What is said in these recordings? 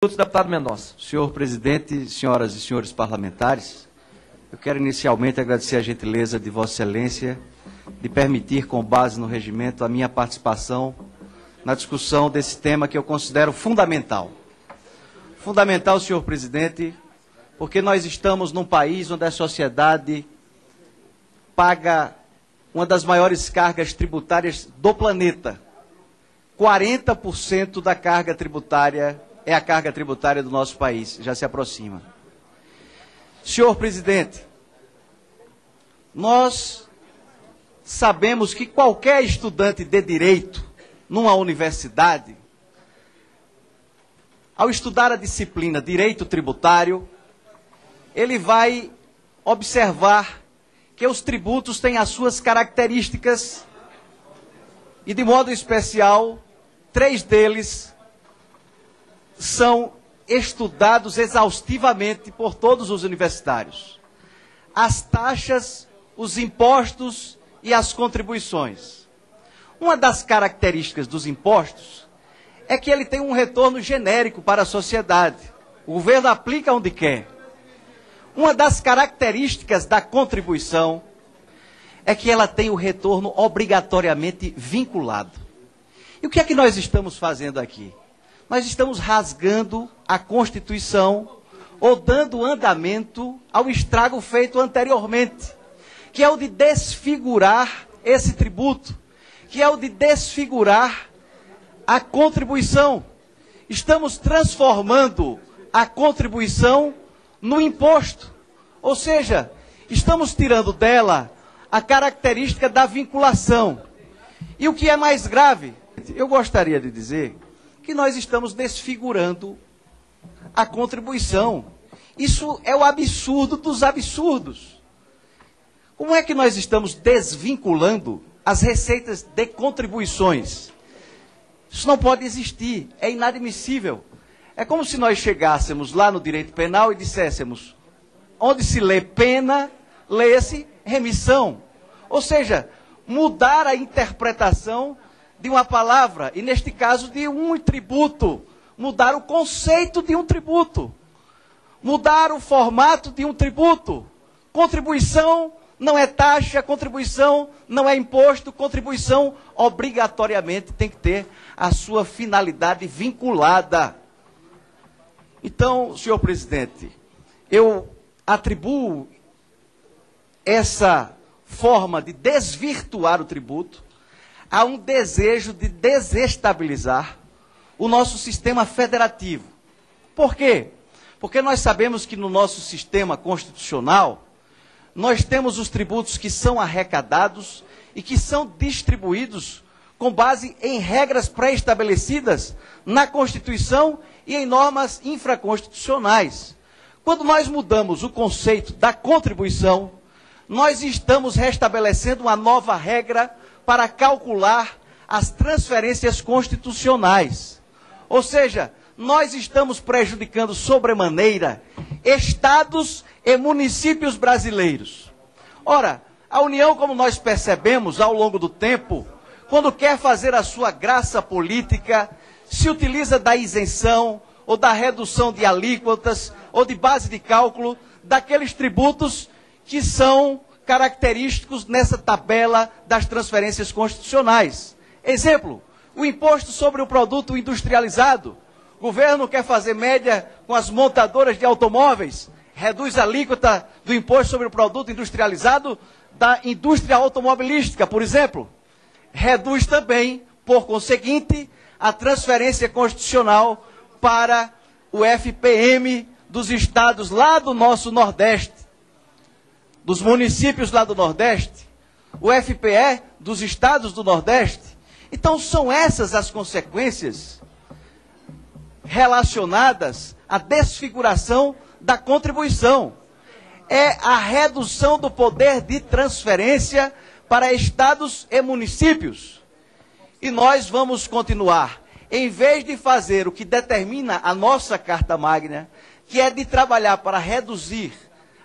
Deputado Mendonça. Senhor presidente, senhoras e senhores parlamentares, eu quero inicialmente agradecer a gentileza de Vossa Excelência de permitir, com base no regimento, a minha participação na discussão desse tema que eu considero fundamental. Fundamental, senhor presidente, porque nós estamos num país onde a sociedade paga uma das maiores cargas tributárias do planeta. 40% da carga tributária é a carga tributária do nosso país, já se aproxima. Senhor presidente, nós sabemos que qualquer estudante de direito numa universidade, ao estudar a disciplina Direito Tributário, ele vai observar que os tributos têm as suas características e, de modo especial, 3 deles são estudados exaustivamente por todos os universitários: as taxas, os impostos e as contribuições. Uma das características dos impostos é que ele tem um retorno genérico para a sociedade. O governo aplica onde quer. Uma das características da contribuição é que ela tem o retorno obrigatoriamente vinculado. E o que é que nós estamos fazendo aqui? Nós estamos rasgando a Constituição ou dando andamento ao estrago feito anteriormente, que é o de desfigurar esse tributo, que é o de desfigurar a contribuição. Estamos transformando a contribuição no imposto, ou seja, estamos tirando dela a característica da vinculação. E o que é mais grave, eu gostaria de dizer que nós estamos desfigurando a contribuição. Isso é o absurdo dos absurdos. Como é que nós estamos desvinculando as receitas de contribuições? Isso não pode existir, é inadmissível. É como se nós chegássemos lá no direito penal e disséssemos: onde se lê pena, lê-se remissão. Ou seja, mudar a interpretação de uma palavra, e neste caso de um tributo, mudar o conceito de um tributo, mudar o formato de um tributo. Contribuição não é taxa, contribuição não é imposto, contribuição obrigatoriamente tem que ter a sua finalidade vinculada. Então, senhor presidente, eu atribuo essa forma de desvirtuar o tributo a um desejo de desestabilizar o nosso sistema federativo. Por quê? Porque nós sabemos que no nosso sistema constitucional, nós temos os tributos que são arrecadados e que são distribuídos com base em regras pré-estabelecidas na Constituição e em normas infraconstitucionais. Quando nós mudamos o conceito da contribuição, nós estamos restabelecendo uma nova regra para calcular as transferências constitucionais. Ou seja, nós estamos prejudicando sobremaneira estados e municípios brasileiros. Ora, a União, como nós percebemos ao longo do tempo, quando quer fazer a sua graça política, se utiliza da isenção ou da redução de alíquotas ou de base de cálculo daqueles tributos que são característicos nessa tabela das transferências constitucionais. Exemplo, o imposto sobre o produto industrializado. O governo quer fazer média com as montadoras de automóveis, reduz a alíquota do imposto sobre o produto industrializado da indústria automobilística, por exemplo. Reduz também, por conseguinte, a transferência constitucional para o FPM dos estados lá do nosso Nordeste, dos municípios lá do Nordeste, o FPE dos estados do Nordeste. Então, são essas as consequências relacionadas à desfiguração da contribuição. É a redução do poder de transferência para estados e municípios. E nós vamos continuar, em vez de fazer o que determina a nossa Carta Magna, que é de trabalhar para reduzir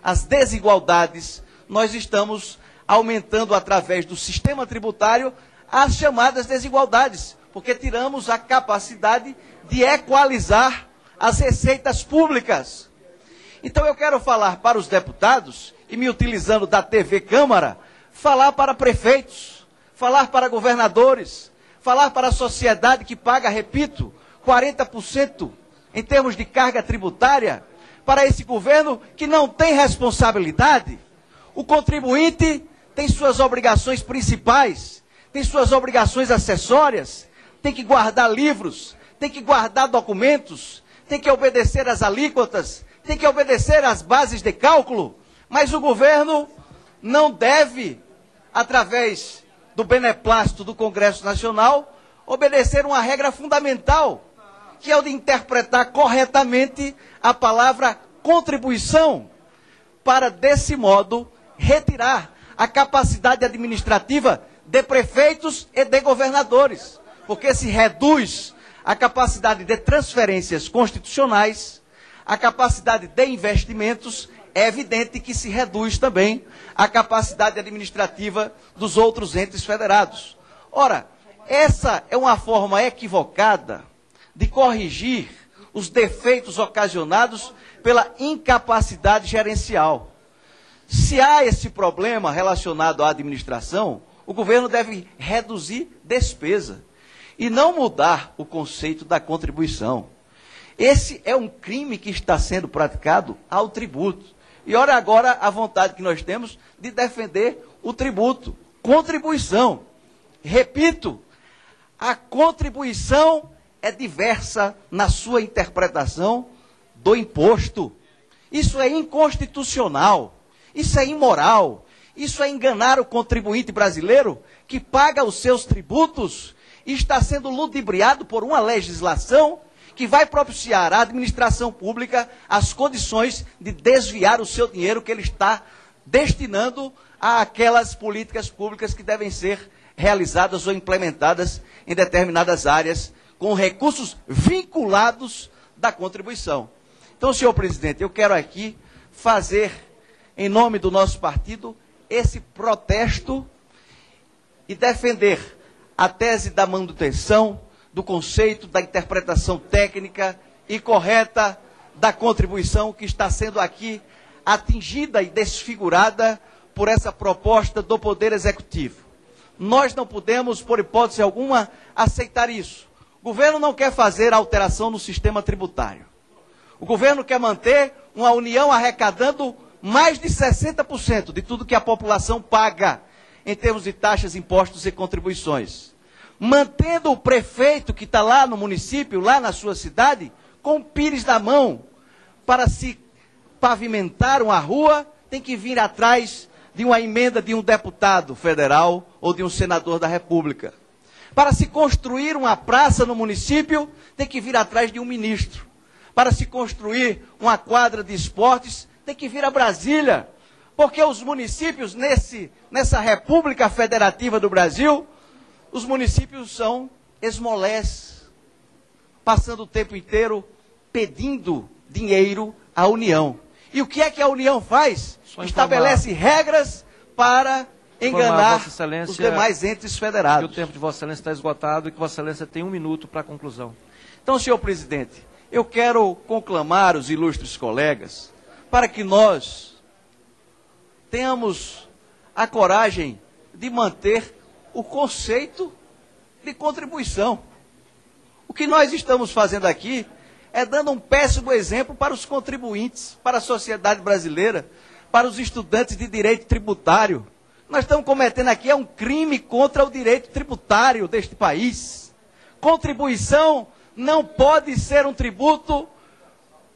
as desigualdades, nós estamos aumentando através do sistema tributário as chamadas desigualdades, porque tiramos a capacidade de equalizar as receitas públicas. Então eu quero falar para os deputados, e me utilizando da TV Câmara, falar para prefeitos, falar para governadores, falar para a sociedade que paga, repito, 40% em termos de carga tributária, para esse governo que não tem responsabilidade. O contribuinte tem suas obrigações principais, tem suas obrigações acessórias, tem que guardar livros, tem que guardar documentos, tem que obedecer às alíquotas, tem que obedecer às bases de cálculo, mas o governo não deve, através do beneplácito do Congresso Nacional, obedecer uma regra fundamental, que é o de interpretar corretamente a palavra contribuição, para, desse modo, retirar a capacidade administrativa de prefeitos e de governadores, porque se reduz a capacidade de transferências constitucionais, a capacidade de investimentos, é evidente que se reduz também a capacidade administrativa dos outros entes federados. Ora, essa é uma forma equivocada de corrigir os defeitos ocasionados pela incapacidade gerencial. Se há esse problema relacionado à administração, o governo deve reduzir despesa e não mudar o conceito da contribuição. Esse é um crime que está sendo praticado ao tributo. E olha agora a vontade que nós temos de defender o tributo. Contribuição. Repito, a contribuição é diversa na sua interpretação do imposto. Isso é inconstitucional, isso é imoral, isso é enganar o contribuinte brasileiro que paga os seus tributos e está sendo ludibriado por uma legislação que vai propiciar à administração pública as condições de desviar o seu dinheiro que ele está destinando a aquelas políticas públicas que devem ser realizadas ou implementadas em determinadas áreas com recursos vinculados da contribuição. Então, senhor presidente, eu quero aqui fazer, em nome do nosso partido, esse protesto e defender a tese da manutenção do conceito, da interpretação técnica e correta da contribuição que está sendo aqui atingida e desfigurada por essa proposta do Poder Executivo. Nós não podemos, por hipótese alguma, aceitar isso. O governo não quer fazer alteração no sistema tributário. O governo quer manter uma União arrecadando mais de 60% de tudo que a população paga em termos de taxas, impostos e contribuições. Mantendo o prefeito que está lá no município, lá na sua cidade, com o pires na mão, para se pavimentar uma rua, tem que vir atrás de uma emenda de um deputado federal ou de um senador da República. Para se construir uma praça no município, tem que vir atrás de um ministro. Para se construir uma quadra de esportes, tem que vir a Brasília. Porque os municípios, nessa República Federativa do Brasil, os municípios são esmolés, passando o tempo inteiro pedindo dinheiro à União. E o que é que a União faz? Estabelece regras para enganar os demais entes federados. Que o tempo de Vossa Excelência está esgotado e que Vossa Excelência tem 1 minuto para a conclusão. Então, senhor presidente, eu quero conclamar os ilustres colegas para que nós tenhamos a coragem de manter o conceito de contribuição. O que nós estamos fazendo aqui é dando um péssimo exemplo para os contribuintes, para a sociedade brasileira, para os estudantes de direito tributário. Nós estamos cometendo aqui um crime contra o direito tributário deste país. Contribuição não pode ser um tributo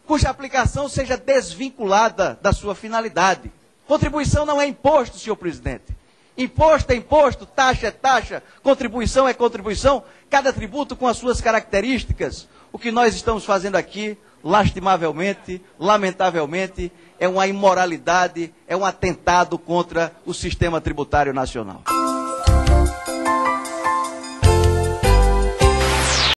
cuja aplicação seja desvinculada da sua finalidade. Contribuição não é imposto, senhor presidente. Imposto é imposto, taxa é taxa, contribuição é contribuição, cada tributo com as suas características. O que nós estamos fazendo aqui, lastimavelmente, lamentavelmente, é uma imoralidade, é um atentado contra o sistema tributário nacional.